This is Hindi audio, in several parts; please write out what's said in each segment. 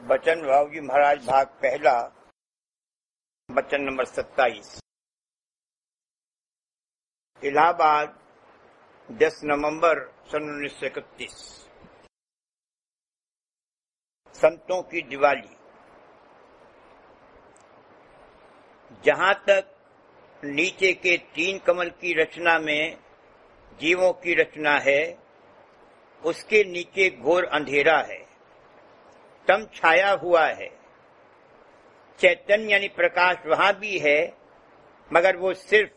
बचन भाव जी महाराज भाग पहला, बचन नंबर 27। इलाहाबाद 10 नवंबर सन 1931। संतों की दिवाली। जहां तक नीचे के 3 कमल की रचना में जीवों की रचना है, उसके नीचे घोर अंधेरा है, तम छाया हुआ है। चैतन्य यानी प्रकाश वहां भी है, मगर वो सिर्फ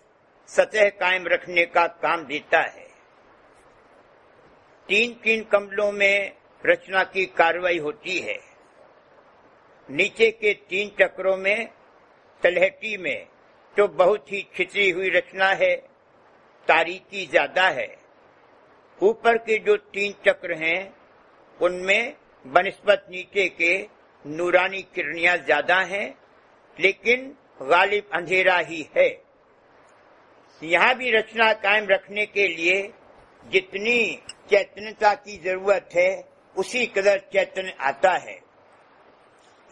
सतह कायम रखने का काम देता है। 3 कमलों में रचना की कार्रवाई होती है। नीचे के 3 चक्रों में, तलहटी में तो बहुत ही छितरी हुई रचना है, तारीकी ज्यादा है। ऊपर के जो 3 चक्र हैं, उनमें बनिस्बत नीचे के नूरानी किरणियां ज्यादा हैं, लेकिन गालिब अंधेरा ही है। यहां भी रचना कायम रखने के लिए जितनी चैतन्यता की जरूरत है, उसी कदर चैतन्य आता है।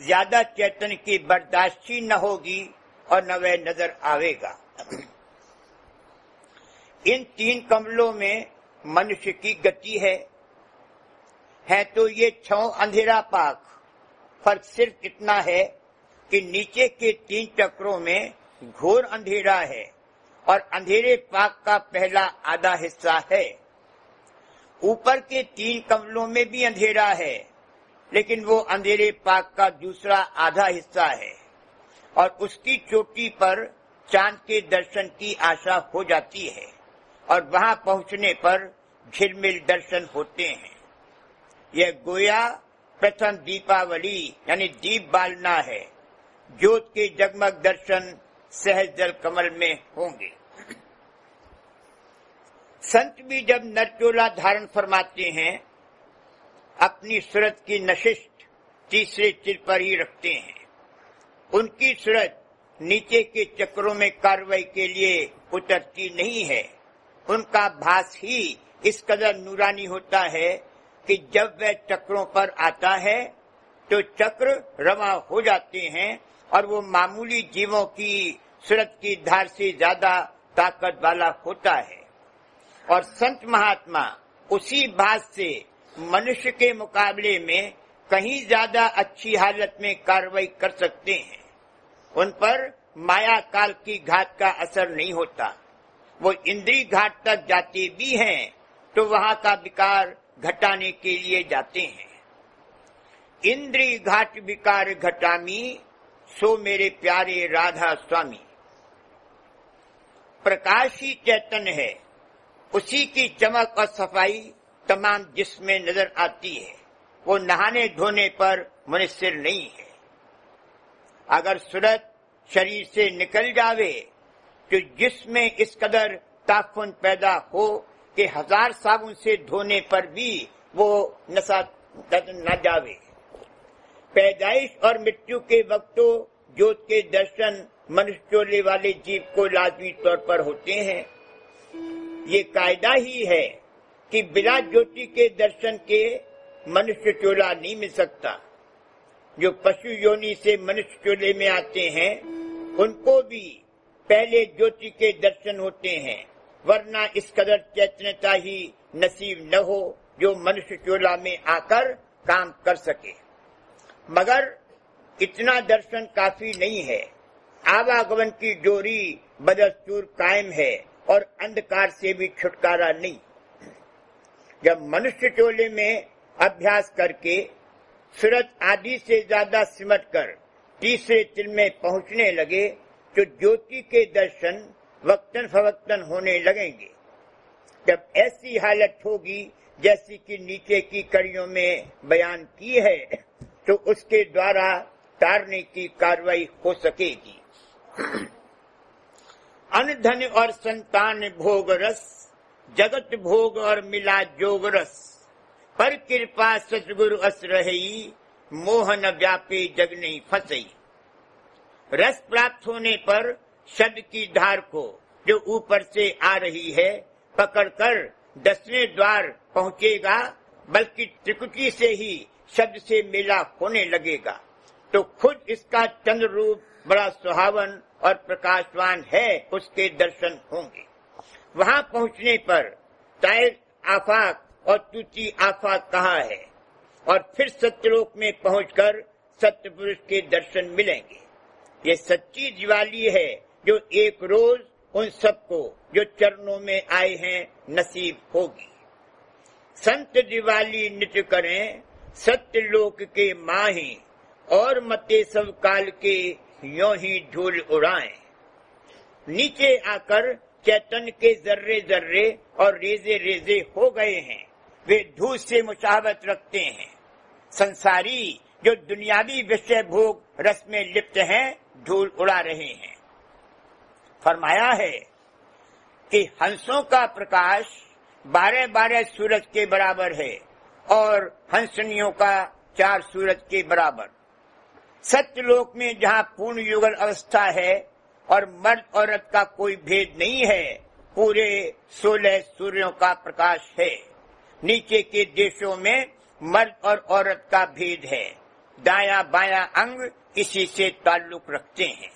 ज्यादा चैतन्य की बर्दाश्ती न होगी और न वह नजर आवेगा। इन 3 कमलों में मनुष्य की गति है तो ये 6 अंधेरा पाक। फर्क सिर्फ इतना है कि नीचे के 3 चक्रों में घोर अंधेरा है और अंधेरे पाक का पहला आधा हिस्सा है। ऊपर के 3 कमलों में भी अंधेरा है, लेकिन वो अंधेरे पाक का दूसरा आधा हिस्सा है और उसकी चोटी पर चांद के दर्शन की आशा हो जाती है और वहां पहुंचने पर झिलमिल दर्शन होते हैं। यह गोया प्रथम दीपावली यानी दीप बालना है। ज्योत के जगमग दर्शन सहज जल कमल में होंगे। संत भी जब नरचोला धारण फरमाते हैं, अपनी सूरत की नशिष्ट तीसरे चिर पर ही रखते हैं। उनकी सूरत नीचे के चक्रों में कार्रवाई के लिए उतरती नहीं है। उनका भास ही इस कदर नूरानी होता है कि जब वह चक्रों पर आता है तो चक्र रवा हो जाते हैं और वो मामूली जीवों की सूरत की धार से ज्यादा ताकत वाला होता है। और संत महात्मा उसी भास से मनुष्य के मुकाबले में कहीं ज्यादा अच्छी हालत में कार्रवाई कर सकते हैं। उन पर माया काल की घात का असर नहीं होता। वो इंद्रिय घाट तक जाते भी हैं तो वहां का विकार घटाने के लिए जाते हैं। इंद्रिय घाट विकार घटामी, सो मेरे प्यारे राधा स्वामी। प्रकाश ही चैतन्य है, उसी की चमक और सफाई तमाम जिस्म में नजर आती है। वो नहाने धोने पर मुनस्सिर नहीं है। अगर सूरत शरीर से निकल जावे तो जिस्म में इस कदर ताफुन पैदा हो कि 1000 साबुन से धोने पर भी वो नशा न जावे। पैदाइश और मृत्यु के वक्तों ज्योत के दर्शन मनुष्य चोले वाले जीव को लाजमी तौर पर होते हैं। ये कायदा ही है कि बिना ज्योति के दर्शन के मनुष्य चोला नहीं मिल सकता। जो पशु योनि से मनुष्य चोले में आते हैं, उनको भी पहले ज्योति के दर्शन होते हैं, वरना इस कदर चैतन्यता ही नसीब न हो जो मनुष्य चोला में आकर काम कर सके। मगर इतना दर्शन काफी नहीं है। आवागमन की डोरी बदस्तूर कायम है और अंधकार से भी छुटकारा नहीं। जब मनुष्य चोले में अभ्यास करके सूरत आदि से ज्यादा सिमट कर तीसरे तिल में पहुंचने लगे तो ज्योति के दर्शन वक्तन फवक्तन होने लगेंगे। जब ऐसी हालत होगी जैसी कि नीचे की कड़ियों में बयान की है, तो उसके द्वारा तारने की कार्रवाई हो सकेगी। अन्न धन और संतान भोग रस, जगत भोग और मिला जोग रस, पर कृपा सतगुरु अस रही, मोहन व्यापे जग नहीं फंसई। रस प्राप्त होने पर शब्द की धार को जो ऊपर से आ रही है पकड़कर 10वें द्वार पहुंचेगा, बल्कि त्रिकुटी से ही शब्द से मेला होने लगेगा तो खुद इसका चंद्र रूप बड़ा सुहावन और प्रकाशवान है, उसके दर्शन होंगे। वहां पहुंचने पर ताय आफाक और तूती आफाक कहाँ है, और फिर सत्यलोक में पहुंचकर सत्य पुरुष के दर्शन मिलेंगे। ये सच्ची दिवाली है जो एक रोज उन सबको जो चरणों में आए हैं नसीब होगी। संत दिवाली नित्य करें सत्य लोक के माही, और मते सब काल के यों ही धूल उड़ाएं। नीचे आकर चैतन्य के जर्रे जर्रे और रेजे रेजे हो गए हैं, वे धूल से मुशाहबत रखते हैं। संसारी जो दुनियावी विषय भोग रस में लिप्त हैं धूल उड़ा रहे हैं। फरमाया है कि हंसों का प्रकाश 12-12 सूरज के बराबर है और हंसनियों का 4 सूरज के बराबर। सत्यलोक में जहाँ पूर्ण युगल अवस्था है और मर्द औरत का कोई भेद नहीं है, पूरे 16 सूर्यों का प्रकाश है। नीचे के देशों में मर्द और औरत का भेद है, दाया बाया अंग इसी से ताल्लुक रखते हैं।